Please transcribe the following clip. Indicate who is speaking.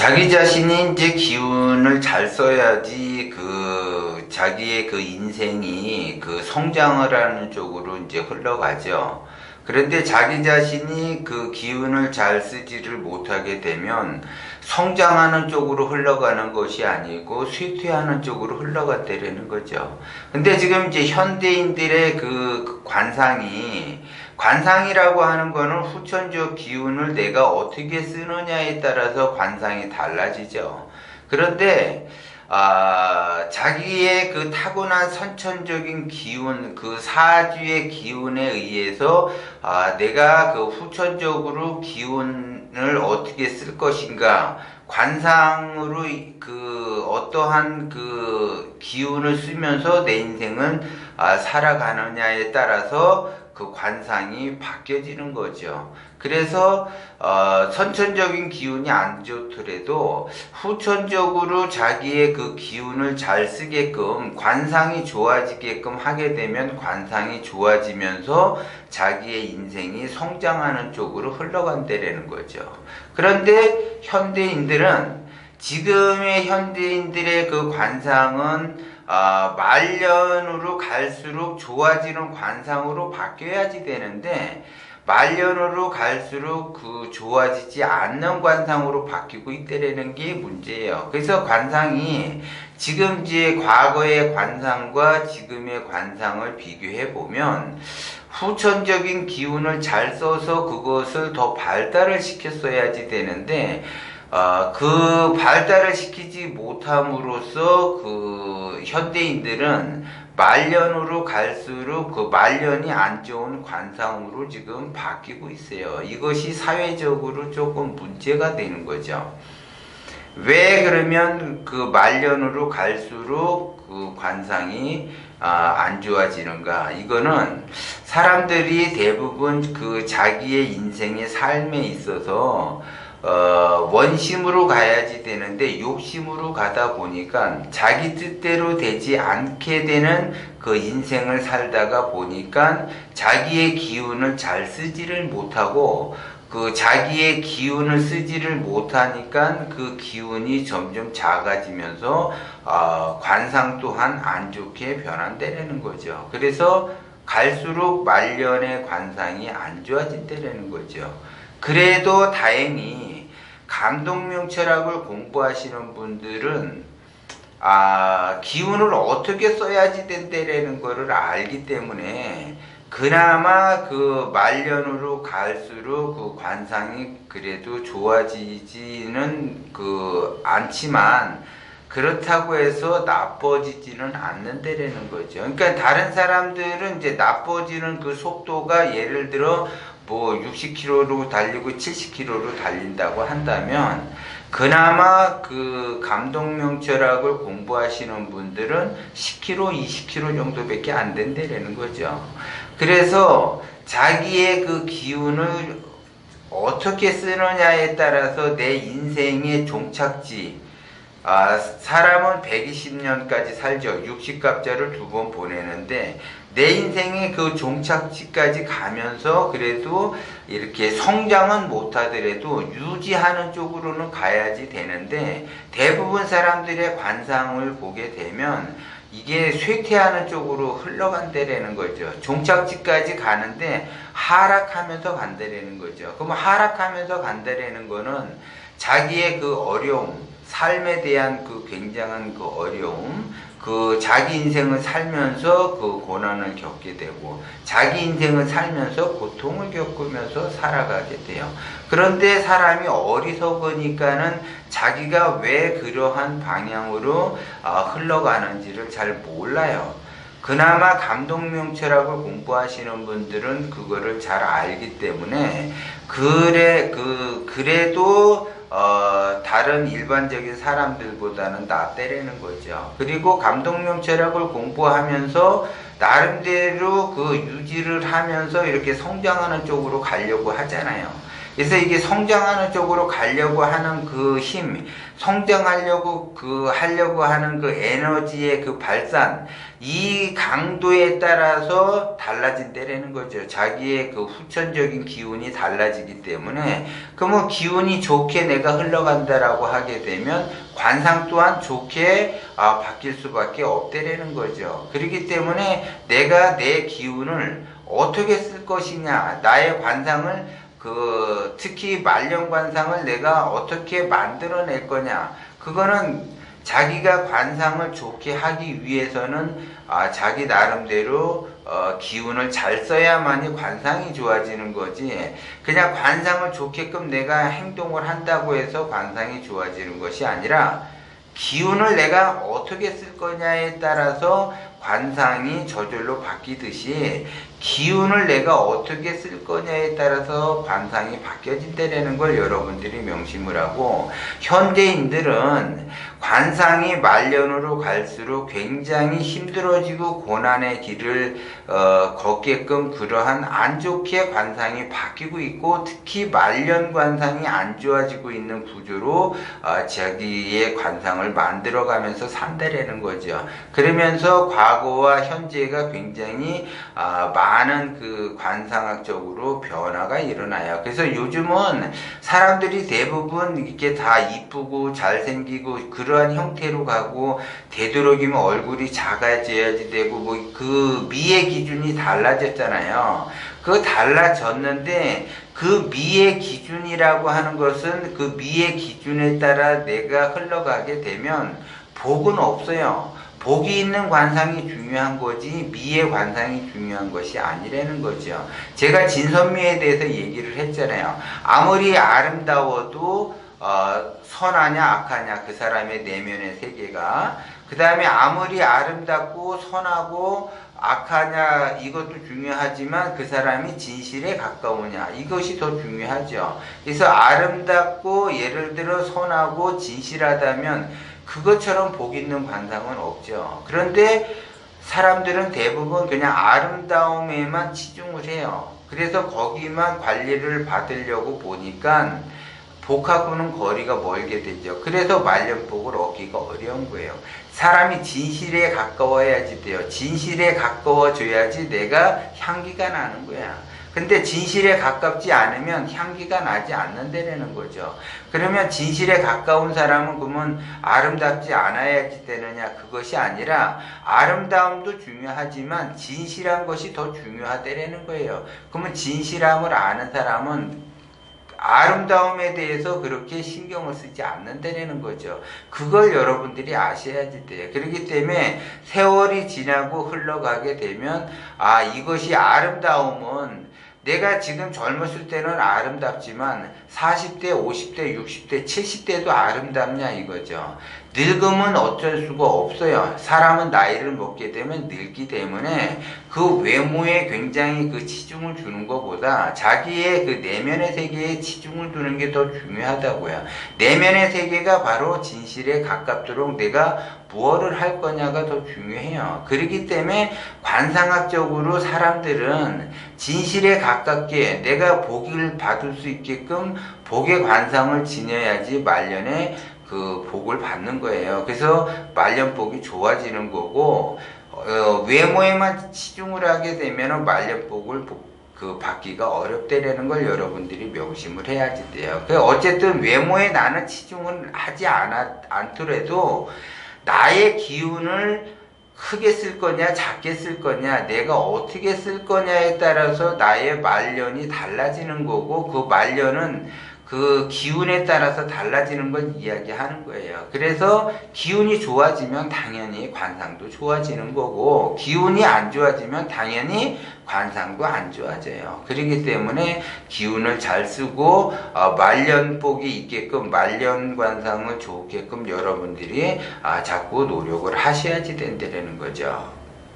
Speaker 1: 자기 자신이 이제 기운을 잘 써야지 자기의 인생이 성장을 하는 쪽으로 이제 흘러가죠. 그런데 자기 자신이 기운을 잘 쓰지를 못하게 되면 성장하는 쪽으로 흘러가는 것이 아니고 쇠퇴하는 쪽으로 흘러갔다라는 거죠. 근데 지금 이제 현대인들의 관상이라고 하는 거는 후천적 기운을 내가 어떻게 쓰느냐에 따라서 관상이 달라지죠. 그런데 자기의 타고난 선천적인 기운, 사주의 기운에 의해서 내가 후천적으로 기운을 어떻게 쓸 것인가, 관상으로 어떠한 기운을 쓰면서 내 인생은 살아가느냐에 따라서 관상이 바뀌어지는 거죠. 그래서 선천적인 기운이 안 좋더라도 후천적으로 자기의 기운을 잘 쓰게끔 관상이 좋아지게끔 하게 되면 관상이 좋아지면서 자기의 인생이 성장하는 쪽으로 흘러간다라는 거죠. 그런데 지금의 현대인들의 관상은 말년으로 갈수록 좋아지는 관상으로 바뀌어야지 되는데 말년으로 갈수록 좋아지지 않는 관상으로 바뀌고 있다라는 게 문제예요. 그래서 관상이 지금 이제 과거의 관상과 지금의 관상을 비교해 보면 후천적인 기운을 잘 써서 그것을 더 발달을 시켰어야지 되는데 발달을 시키지 못함으로써 현대인들은 말년으로 갈수록 말년이 안 좋은 관상으로 지금 바뀌고 있어요. 이것이 사회적으로 조금 문제가 되는 거죠. 왜 그러면 말년으로 갈수록 관상이 안 좋아지는가? 이거는 사람들이 대부분 자기의 인생의 삶에 있어서 원심으로 가야지 되는데 욕심으로 가다 보니까 자기 뜻대로 되지 않게 되는 인생을 살다가 보니까 자기의 기운을 잘 쓰지를 못하고 자기의 기운을 쓰지를 못하니까 기운이 점점 작아지면서 관상 또한 안 좋게 변한다는 거죠. 그래서 갈수록 말년의 관상이 안 좋아진다는 거죠. 그래도 다행히 감독명철학을 공부하시는 분들은 기운을 어떻게 써야지 된다라는 것을 알기 때문에 그나마 말년으로 갈수록 관상이 그래도 좋아지지는 않지만 그렇다고 해서 나빠지지는 않는다라는 거죠. 그러니까 다른 사람들은 이제 나빠지는 속도가 예를 들어 60km로 달리고 70km로 달린다고 한다면 그나마 감독명철학을 공부하시는 분들은 10km, 20km 정도밖에 안 된다라는 거죠. 그래서 자기의 기운을 어떻게 쓰느냐에 따라서 내 인생의 종착지, 사람은 120년까지 살죠. 60갑자를 2번 보내는데 내 인생의 종착지까지 가면서 그래도 이렇게 성장은 못하더라도 유지하는 쪽으로는 가야지 되는데 대부분 사람들의 관상을 보게 되면 이게 쇠퇴하는 쪽으로 흘러간다라는 거죠. 종착지까지 가는데 하락하면서 간다라는 거죠. 그럼 하락하면서 간다라는 거는 자기의 어려움, 삶에 대한 굉장한 어려움, 자기 인생을 살면서 고난을 겪게 되고 자기 인생을 살면서 고통을 겪으면서 살아가게 돼요. 그런데 사람이 어리석으니까는 자기가 왜 그러한 방향으로 흘러가는지를 잘 몰라요. 그나마 감독명철학을 공부하시는 분들은 그거를 잘 알기 때문에 그래도 다른 일반적인 사람들보다는 낫다라는 거죠. 그리고 감독명철학을 공부하면서 나름대로 유지를 하면서 이렇게 성장하는 쪽으로 가려고 하잖아요. 그래서 이게 성장하는 쪽으로 가려고 하는 그 힘, 성장하려고 하려고 하는 그 에너지의 그 발산, 이 강도에 따라서 달라진다라는 거죠. 자기의 그 후천적인 기운이 달라지기 때문에, 그러면 기운이 좋게 내가 흘러간다라고 하게 되면 관상 또한 좋게 바뀔 수밖에 없다라는 거죠. 그렇기 때문에 내가 내 기운을 어떻게 쓸 것이냐, 나의 관상을 특히 말년 관상을 내가 어떻게 만들어낼 거냐, 그거는 자기가 관상을 좋게 하기 위해서는 자기 나름대로 기운을 잘 써야만이 관상이 좋아지는 거지, 그냥 관상을 좋게끔 내가 행동을 한다고 해서 관상이 좋아지는 것이 아니라, 기운을 내가 어떻게 쓸 거냐에 따라서 관상이 저절로 바뀌듯이 기운을 내가 어떻게 쓸 거냐에 따라서 관상이 바뀌어진다는 걸 여러분들이 명심을 하고, 현대인들은 관상이 말년으로 갈수록 굉장히 힘들어지고 고난의 길을 걷게끔 그러한 안 좋게 관상이 바뀌고 있고, 특히 말년 관상이 안 좋아지고 있는 구조로 자기의 관상을 만들어가면서 산다라는 거죠. 그러면서 과거와 현재가 굉장히 많은 그 관상학적으로 변화가 일어나요. 그래서 요즘은 사람들이 대부분 이렇게 다 이쁘고 잘생기고 그러한 형태로 가고, 되도록이면 얼굴이 작아져야지 되고, 뭐 그 미의 기준이 달라졌잖아요. 그 달라졌는데, 그 미의 기준이라고 하는 것은 그 미의 기준에 따라 내가 흘러가게 되면 복은 없어요. 복이 있는 관상이 중요한 거지 미의 관상이 중요한 것이 아니라는 거죠. 제가 진선미에 대해서 얘기를 했잖아요. 아무리 아름다워도 선하냐 악하냐, 그 사람의 내면의 세계가. 그 다음에 아무리 아름답고 선하고 악하냐, 이것도 중요하지만 그 사람이 진실에 가까우냐, 이것이 더 중요하죠. 그래서 아름답고 예를 들어 선하고 진실하다면 그것처럼 복 있는 관상은 없죠. 그런데 사람들은 대부분 그냥 아름다움에만 치중을 해요. 그래서 거기만 관리를 받으려고 보니까 복하고는 거리가 멀게 되죠. 그래서 말년복을 얻기가 어려운 거예요. 사람이 진실에 가까워야지 돼요. 진실에 가까워져야지 내가 향기가 나는 거야. 근데 진실에 가깝지 않으면 향기가 나지 않는다는 거죠. 그러면 진실에 가까운 사람은 그러면 아름답지 않아야지 되느냐, 그것이 아니라 아름다움도 중요하지만 진실한 것이 더 중요하다는 거예요. 그러면 진실함을 아는 사람은 아름다움에 대해서 그렇게 신경을 쓰지 않는다는 거죠. 그걸 여러분들이 아셔야지 돼요. 그렇기 때문에 세월이 지나고 흘러가게 되면 이것이 아름다움은 내가 지금 젊었을 때는 아름답지만 40대, 50대, 60대, 70대도 아름답냐 이거죠. 늙으면 어쩔 수가 없어요. 사람은 나이를 먹게 되면 늙기 때문에 그 외모에 굉장히 그 치중을 주는 것보다 자기의 그 내면의 세계에 치중을 두는 게 더 중요하다고요. 내면의 세계가 바로 진실에 가깝도록 내가 무엇을 할 거냐가 더 중요해요. 그렇기 때문에 관상학적으로 사람들은 진실에 가깝게 내가 복을 받을 수 있게끔 복의 관상을 지녀야지 말년에 그 복을 받는 거예요. 그래서 말년복이 좋아지는 거고, 외모에만 치중을 하게 되면 말년복을 받기가 어렵다라는 걸 여러분들이 명심을 해야지 돼요. 어쨌든 외모에 나는 치중을 하지 않더라도 나의 기운을 크게 쓸 거냐 작게 쓸 거냐, 내가 어떻게 쓸 거냐에 따라서 나의 말년이 달라지는 거고, 그 말년은 그 기운에 따라서 달라지는 걸 이야기하는 거예요. 그래서 기운이 좋아지면 당연히 관상도 좋아지는 거고, 기운이 안 좋아지면 당연히 관상도 안 좋아져요. 그렇기 때문에 기운을 잘 쓰고 말년복이 있게끔, 말년 관상을 좋게끔 여러분들이 자꾸 노력을 하셔야지 된다는 거죠.